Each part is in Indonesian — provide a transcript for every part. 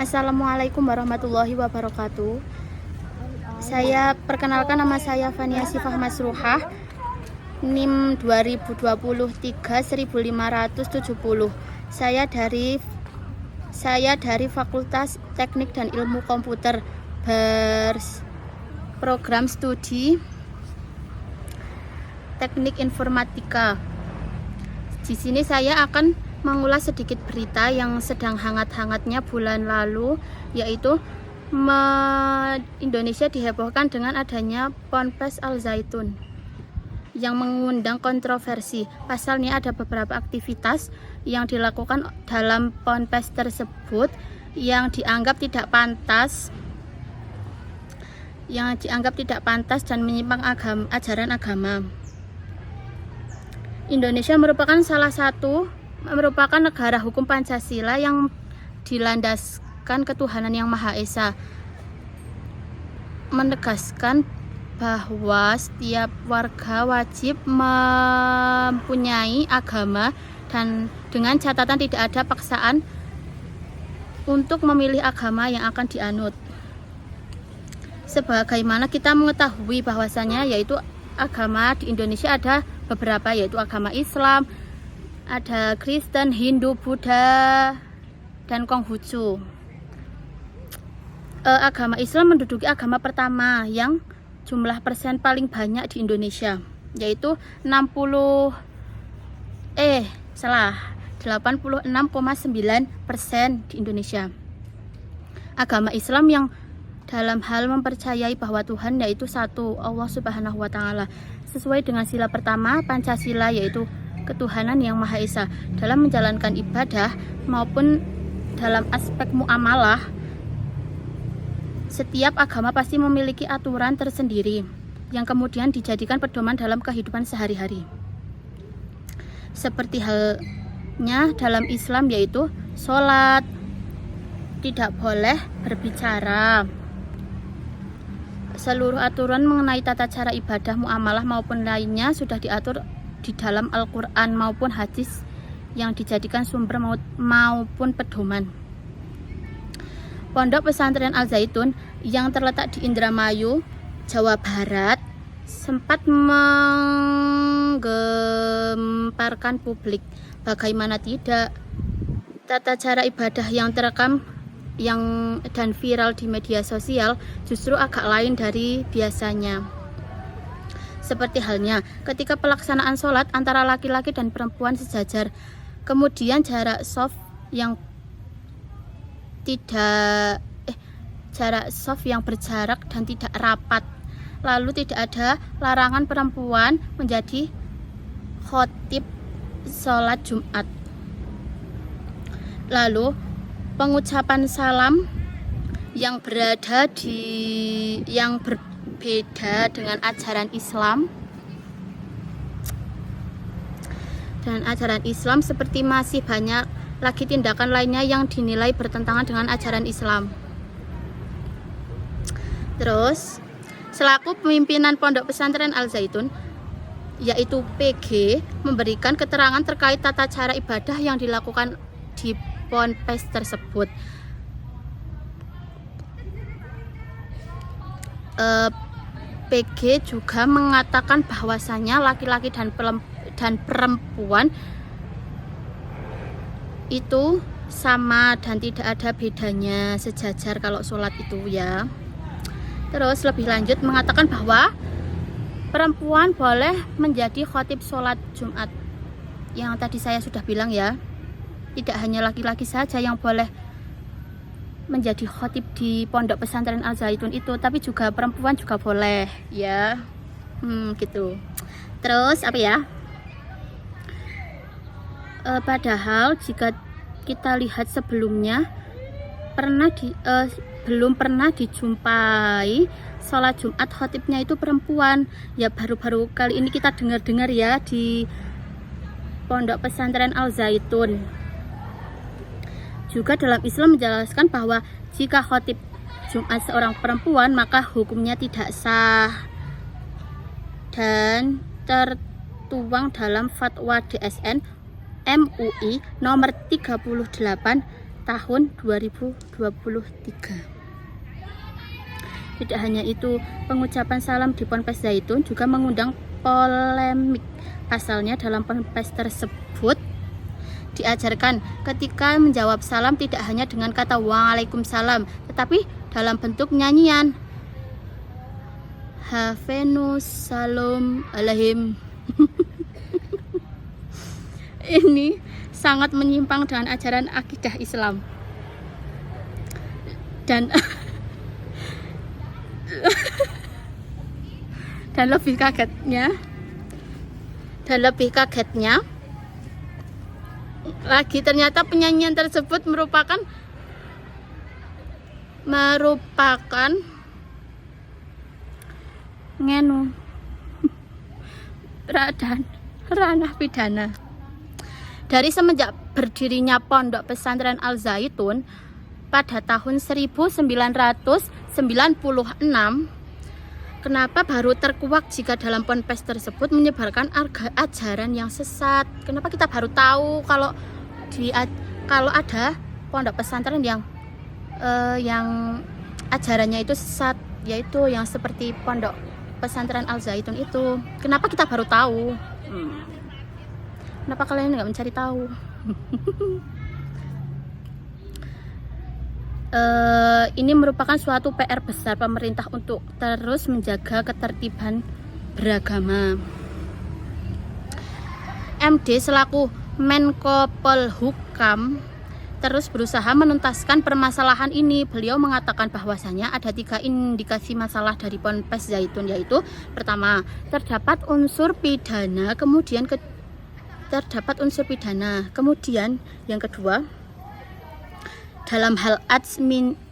Assalamualaikum warahmatullahi wabarakatuh. Saya perkenalkan, nama saya Fania Sifah Masruhah, NIM 2023 1570. Saya dari Fakultas Teknik dan Ilmu Komputer berprogram studi Teknik Informatika. Di sini saya akan mengulas sedikit berita yang sedang hangat-hangatnya bulan lalu, yaitu Indonesia dihebohkan dengan adanya Ponpes Al Zaitun yang mengundang kontroversi. Pasalnya ada beberapa aktivitas yang dilakukan dalam ponpes tersebut yang dianggap tidak pantas dan menyimpang ajaran agama. Indonesia merupakan negara hukum Pancasila yang dilandaskan ketuhanan yang Maha Esa, menegaskan bahwa setiap warga wajib mempunyai agama dan dengan catatan tidak ada paksaan untuk memilih agama yang akan dianut. Sebagaimana kita mengetahui bahwasanya yaitu agama di Indonesia ada beberapa, yaitu agama Islam, ada Kristen, Hindu, Buddha, dan Konghucu. Agama Islam menduduki agama pertama yang jumlah persen paling banyak di Indonesia, yaitu 86,9% di Indonesia. Agama Islam yang dalam hal mempercayai bahwa Tuhan yaitu satu, Allah Subhanahu wa Ta'ala, sesuai dengan sila pertama Pancasila, yaitu ketuhanan yang Maha Esa. Dalam menjalankan ibadah maupun dalam aspek muamalah, setiap agama pasti memiliki aturan tersendiri yang kemudian dijadikan pedoman dalam kehidupan sehari-hari. Seperti halnya dalam Islam, yaitu sholat, tidak boleh berbicara. Seluruh aturan mengenai tata cara ibadah, muamalah maupun lainnya sudah diatur di dalam Al-Quran maupun hadis yang dijadikan sumber maupun pedoman. Pondok Pesantren Al Zaitun yang terletak di Indramayu, Jawa Barat, sempat menggemparkan publik. Bagaimana tidak, tata cara ibadah yang terekam dan viral di media sosial justru agak lain dari biasanya. Seperti halnya ketika pelaksanaan sholat antara laki-laki dan perempuan sejajar, kemudian jarak shaf yang berjarak dan tidak rapat. Lalu tidak ada larangan perempuan menjadi khotib sholat Jumat. Lalu pengucapan salam yang berbeda dengan ajaran Islam seperti masih banyak lagi tindakan lainnya yang dinilai bertentangan dengan ajaran Islam. Terus, selaku pimpinan Pondok Pesantren Al Zaitun, yaitu PG, memberikan keterangan terkait tata cara ibadah yang dilakukan di ponpes tersebut. PG juga mengatakan bahwasanya laki-laki dan perempuan itu sama dan tidak ada bedanya, sejajar kalau sholat itu ya. Terus lebih lanjut mengatakan bahwa perempuan boleh menjadi khotib sholat Jumat. Yang tadi saya sudah bilang ya, tidak hanya laki-laki saja yang boleh menjadi khotib di Pondok Pesantren Al Zaitun itu, tapi juga perempuan juga boleh ya. Gitu. Terus apa ya? Padahal jika kita lihat sebelumnya belum pernah dijumpai sholat Jumat khotibnya itu perempuan. Ya baru-baru kali ini kita dengar ya di Pondok Pesantren Al Zaitun. Juga dalam Islam menjelaskan bahwa jika khotib Jumat seorang perempuan maka hukumnya tidak sah, dan tertuang dalam fatwa DSN MUI nomor 38 tahun 2023. Tidak hanya itu, pengucapan salam di Ponpes Zaitun juga mengundang polemik. Pasalnya dalam ponpes tersebut diajarkan ketika menjawab salam tidak hanya dengan kata Waalaikumsalam, tetapi dalam bentuk nyanyian. Hafenus salam alaihim. Ini sangat menyimpang dengan ajaran akidah Islam. Dan lebih kagetnya lagi, ternyata penyanyian tersebut merupakan ngenu ranah pidana. Dari semenjak berdirinya Pondok Pesantren Al Zaitun pada tahun 1996, kenapa baru terkuak jika dalam ponpes tersebut menyebarkan ajaran yang sesat? Kenapa kita baru tahu kalau ada pondok pesantren yang ajarannya itu sesat, yaitu yang seperti Pondok Pesantren Al Zaitun itu? Kenapa kita baru tahu? Kenapa kalian nggak mencari tahu? Ini merupakan suatu PR besar pemerintah untuk terus menjaga ketertiban beragama. MD selaku Menko Polhukam terus berusaha menuntaskan permasalahan ini. Beliau mengatakan bahwasanya ada 3 indikasi masalah dari Ponpes Zaitun, yaitu pertama, terdapat unsur pidana, kemudian yang kedua, dalam hal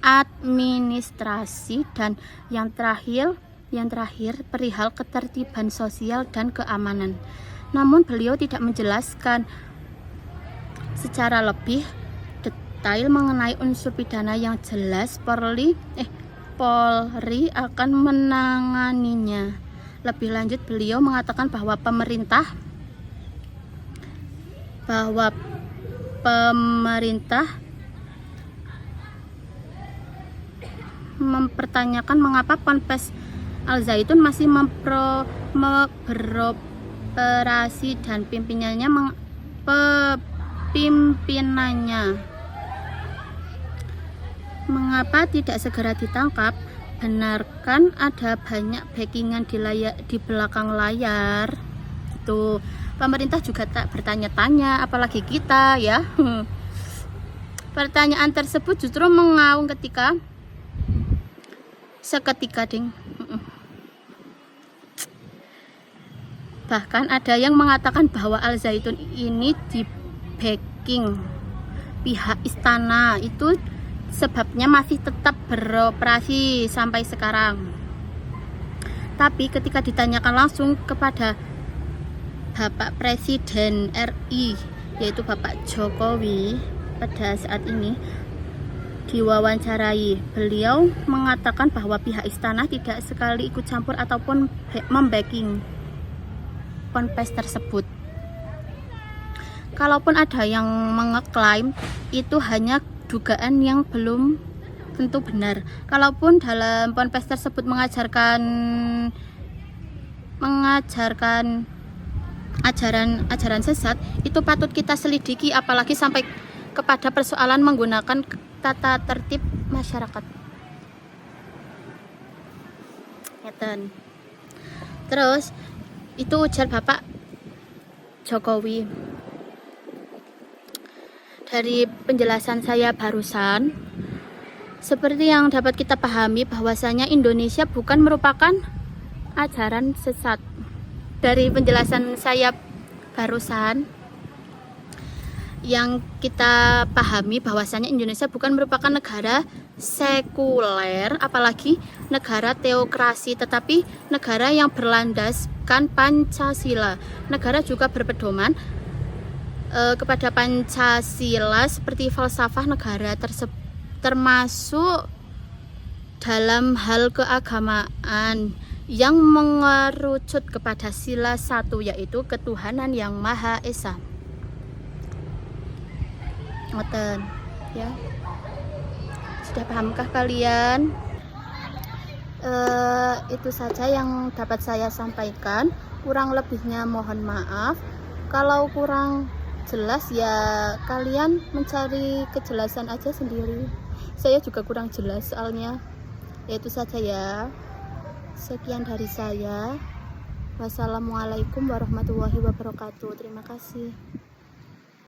administrasi, dan yang terakhir perihal ketertiban sosial dan keamanan. Namun beliau tidak menjelaskan secara lebih detail mengenai unsur pidana yang jelas Polri akan menanganinya. Lebih lanjut, beliau mengatakan bahwa pemerintah mempertanyakan mengapa Ponpes Al Zaitun masih beroperasi dan pimpinannya mengapa tidak segera ditangkap. Benarkan ada banyak backingan di belakang layar. Itu pemerintah juga tak bertanya-tanya, apalagi kita ya. Pertanyaan tersebut justru mengaung seketika ding. Bahkan ada yang mengatakan bahwa Al Zaitun ini di backing pihak istana, itu sebabnya masih tetap beroperasi sampai sekarang. Tapi ketika ditanyakan langsung kepada Bapak Presiden RI, yaitu Bapak Jokowi, pada saat ini diwawancarai, beliau mengatakan bahwa pihak istana tidak sekali ikut campur ataupun membacking ponpes tersebut. Kalaupun ada yang mengeklaim, itu hanya dugaan yang belum tentu benar. Kalaupun dalam ponpes tersebut mengajarkan ajaran sesat, itu patut kita selidiki, apalagi sampai kepada persoalan menggunakan tata tertib masyarakat. Terus itu ujar Bapak Jokowi. Dari penjelasan saya barusan, seperti yang dapat kita pahami bahwasanya Indonesia bukan merupakan ajaran sesat. Dari penjelasan saya barusan, yang kita pahami bahwasanya Indonesia bukan merupakan negara sekuler, apalagi negara teokrasi, tetapi negara yang berlandaskan Pancasila. Negara juga berpedoman kepada Pancasila seperti falsafah negara tersebut, termasuk dalam hal keagamaan yang mengerucut kepada sila 1, yaitu ketuhanan yang Maha Esa. ya. Sudah pahamkah kalian? Itu saja yang dapat saya sampaikan. Kurang lebihnya mohon maaf. Kalau kurang jelas ya kalian mencari kejelasan aja sendiri. Saya juga kurang jelas soalnya. Ya itu saja ya. Sekian dari saya. Wassalamualaikum warahmatullahi wabarakatuh. Terima kasih.